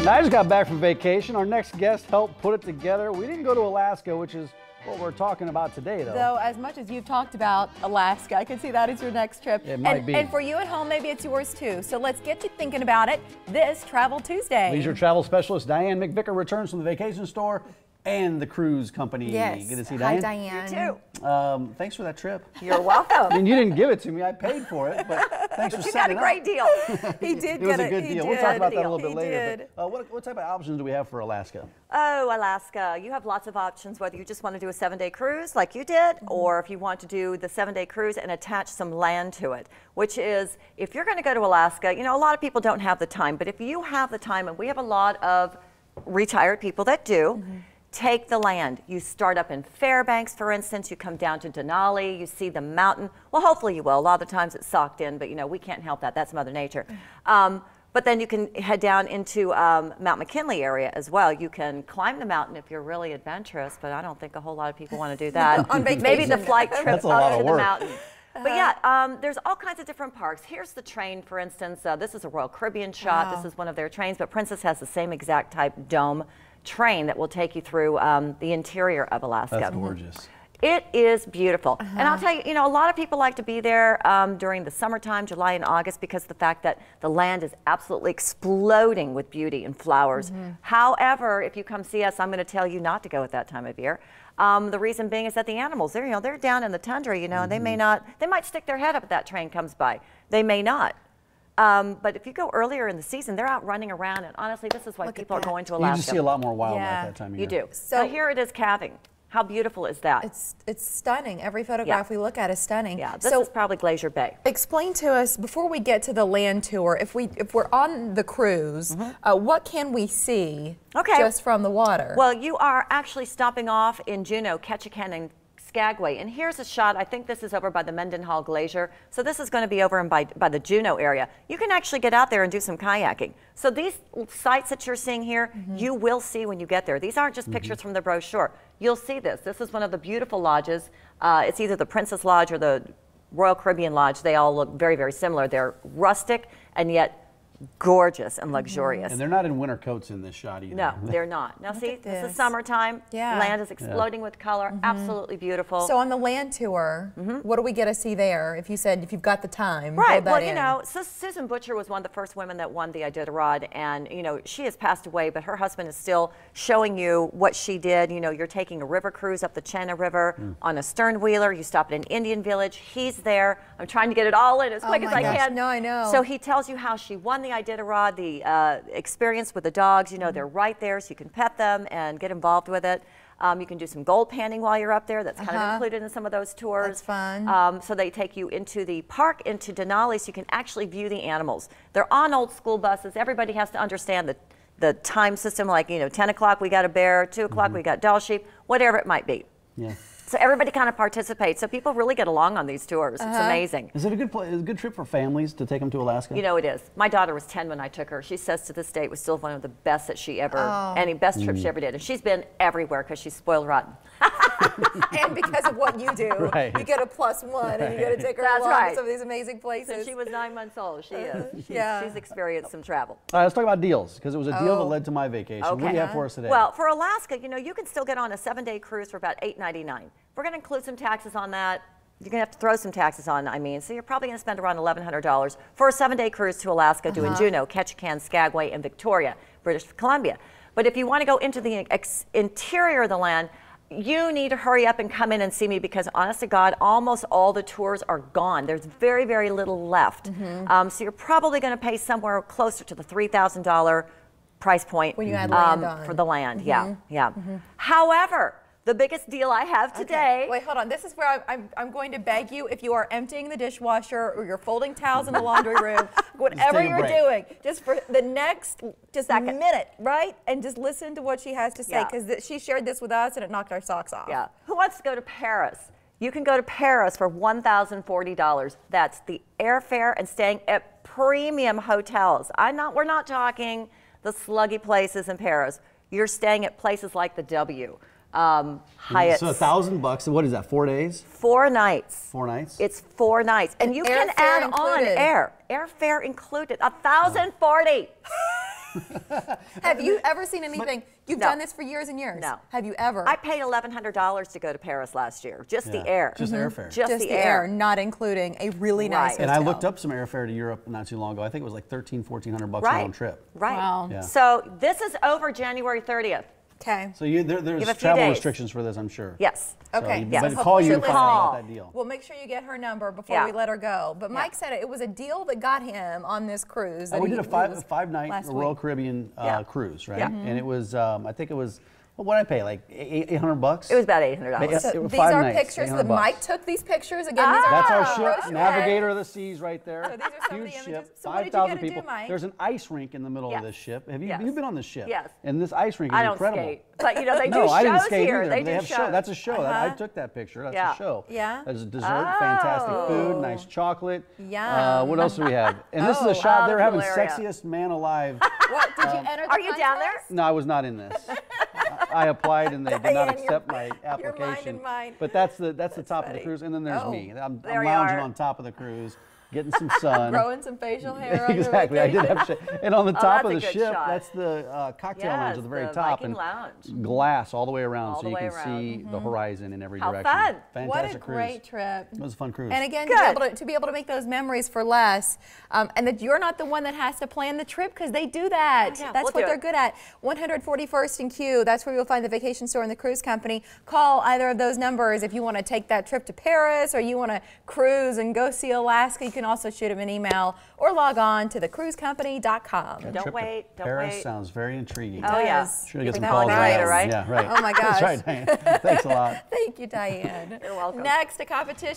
Now, I just got back from vacation. Our next guest helped put it together. We didn't go to Alaska, which is what we're talking about today, though. Though, as much as you've talked about Alaska, I can see that as your next trip. It might be. And for you at home, maybe it's yours too. So let's get you thinking about it this Travel Tuesday. Leisure travel specialist Diane McVicker returns from the vacation store and the cruise company. Yes. Good to see Hi, Diane. Diane. You too. Thanks for that trip. You're welcome. I mean, you didn't give it to me. I paid for it, but thanks for You got setting a it great up. deal. He did It was a good deal. We'll talk about that a little bit He later. did. But, what type of options do we have for Alaska? Oh, Alaska. You have lots of options, whether you just want to do a 7-day cruise like you did, or if you want to do the 7-day cruise and attach some land to it, which is, if you're going to go to Alaska, you know, a lot of people don't have the time, but if you have the time, and we have a lot of retired people that do, take the land. You start up in Fairbanks, for instance. You come down to Denali. You see the mountain. Well, hopefully you will. A lot of the times it's socked in, but you know, we can't help that. That's Mother Nature. But then you can head down into Mount McKinley area as well. You can climb the mountain if you're really adventurous, but I don't think a whole lot of people want to do that. On vacation. Maybe the flight trip That's a lot up of to the work. mountain. But yeah, there's all kinds of different parks. Here's the train, for instance. This is a Royal Caribbean shot. Wow. This is one of their trains, but Princess has the same exact type dome train that will take you through the interior of Alaska. That's gorgeous. It is beautiful. And I'll tell you, you know, a lot of people like to be there during the summertime, July and August, because of the fact that the land is absolutely exploding with beauty and flowers. However, if you come see us, I'm going to tell you not to go at that time of year. The reason being is that the animals, they're, you know, they're down in the tundra, you know, and they might stick their head up if that train comes by. They may not. But if you go earlier in the season, they're out running around, and honestly, this is why people are going to Alaska. You just see a lot more wildlife Yeah. that time of You year. do. So So here it is calving. How beautiful is that? It's stunning. Every photograph we look at is stunning. Yeah, this is probably Glacier Bay. Explain to us, before we get to the land tour, if we're on the cruise, what can we see just from the water? Well, you are actually stopping off in Juneau, Ketchikan, and Skagway. And here's a shot. I think this is over by the Mendenhall Glacier. So this is going to be over by the Juneau area. You can actually get out there and do some kayaking. So these sites that you're seeing here, you will see when you get there. These aren't just pictures from the brochure. You'll see this. This is one of the beautiful lodges. It's either the Princess Lodge or the Royal Caribbean Lodge. They all look very, very similar. They're rustic and yet gorgeous and luxurious. And they're not in winter coats in this shot either. No, they're not. Now see, this is summertime. Yeah. Land is exploding with color. Absolutely beautiful. So on the land tour, what do we get to see there? If you've got the time, right. build that Well, in. you know, Susan Butcher was one of the first women that won the Iditarod, and you know, she has passed away, but her husband is still showing you what she did. You know, you're taking a river cruise up the Chena River on a stern wheeler. You stop at an Indian village. He's there. I'm trying to get it all in as quick as I can. No, I know. So he tells you how she won the Iditarod, the experience with the dogs. You know, they're right there, so you can pet them and get involved with it. You can do some gold panning while you're up there. That's kind of included in some of those tours. That's fun. So they take you into the park, into Denali, so you can actually view the animals. They're on old school buses. Everybody has to understand the time system, like, you know, 10 o'clock we got a bear, 2 o'clock we got doll sheep, whatever it might be. Yeah. So everybody kind of participates. So people really get along on these tours. It's amazing. Is it a good trip for families to take them to Alaska? You know, it is. My daughter was 10 when I took her. She says to this day it was still one of the best that she ever, any best trip she ever did. And she's been everywhere because she's spoiled rotten. And because of what you do, you get a +1, and you get to take her along to some of these amazing places. Since she was 9 months old, she is. Yeah. She's experienced some travel. All right, let's talk about deals, because it was a deal that led to my vacation. What do you have for us today? Well, for Alaska, you know, you can still get on a 7-day cruise for about $8.99. We're going to include some taxes on that. You're going to have to throw some taxes on, I mean, so you're probably going to spend around $1,100 for a 7-day cruise to Alaska, doing Juneau, Ketchikan, Skagway, and Victoria, British Columbia. But if you want to go into the interior of the land, you need to hurry up and come in and see me, because honest to God, almost all the tours are gone. There's very, very little left. So you're probably going to pay somewhere closer to the $3,000 price point when you add land on. For the land. However, the biggest deal I have today. Wait, hold on. This is where I'm going to beg you, if you are emptying the dishwasher or you're folding towels in the laundry room, whatever you're doing, just for the next minute, right? And just listen to what she has to say, because she shared this with us and it knocked our socks off. Yeah. Who wants to go to Paris? You can go to Paris for $1,040. That's the airfare and staying at premium hotels. We're not talking the sluggy places in Paris. You're staying at places like the W. Hyatt. So $1,000. What is that? 4 days? 4 nights. 4 nights. It's 4 nights, and you can add on airfare included. $1,040. Have you ever seen anything? You've No. done this for years and years. No. Have you ever? I paid $1,100 to go to Paris last year, just the air. Just airfare. Just the air, not including a really nice Right. hotel. And I looked up some airfare to Europe not too long ago. I think it was like $1,300-1,400 Right. round trip. Right. Wow. Yeah. So this is over January 30th. Okay. So You there's have a few travel days. restrictions for this, I'm sure. Yes. Okay. So Yes. but call you to find out Call. about that deal. Well, make sure you get her number before Yeah. we let her go. But Mike said it was a deal that got him on this cruise. We did a was five-night last Royal week. Caribbean Yeah. cruise, right? Yeah. And it was, I think it was, what did I pay? Like $800? It was about $800. Yes. So It was these 5 are nights, pictures that $800. Mike took these pictures. Again, these are That's our photos. ship, Navigator of the Seas right there. So these are some of Huge the images. ship, So what did you 5,000 get to do, people. Mike? There's an ice rink in the middle of Yes. this ship. Have you Yes. you've been on this ship? Yes. And this ice rink is I don't incredible. skate, but you know they do No, shows I didn't skate here. either. They but do have shows. That's a show. I took that picture. That's Yeah. a show. Yeah. There's a dessert, fantastic food, nice chocolate. Yum. What else do we have? And this is a shot. They were the having pool area. sexiest man alive. What, did you enter the Are you down there? contest? No, I was not in this. I applied and they did not Diane, accept your my mind application. and mine. But that's the top of funny. the cruise, and then there's Oh, me. I'm there you lounging are. on top of the cruise, getting some sun. Growing some facial hair on your Exactly. I did vacation. have and on the top of that's the a good ship, shot. that's the cocktail lounge at the very the top, Viking and Lounge. glass all the way around, All so the you way can around. see the horizon in every How direction. fun. Fantastic What a cruise. great trip. It was a fun cruise. And again, Good. to be able to make those memories for less, and that you're not the one that has to plan the trip because they do that. Oh, yeah, That's we'll what do they're it. good at. 141st and Q. That's where you'll find the vacation store and the cruise company. Call either of those numbers if you want to take that trip to Paris or you want to cruise and go see Alaska. You can also shoot them an email or log on to thecruiscompany.com. Don't Trip to wait, don't Paris wait. sounds very intriguing. Oh, yeah. Should get For some that calls one on that night, one. right? Yeah, right. Oh my gosh. That's right, Diane. Thanks a lot. Thank you, Diane. You're welcome. Next, a competition.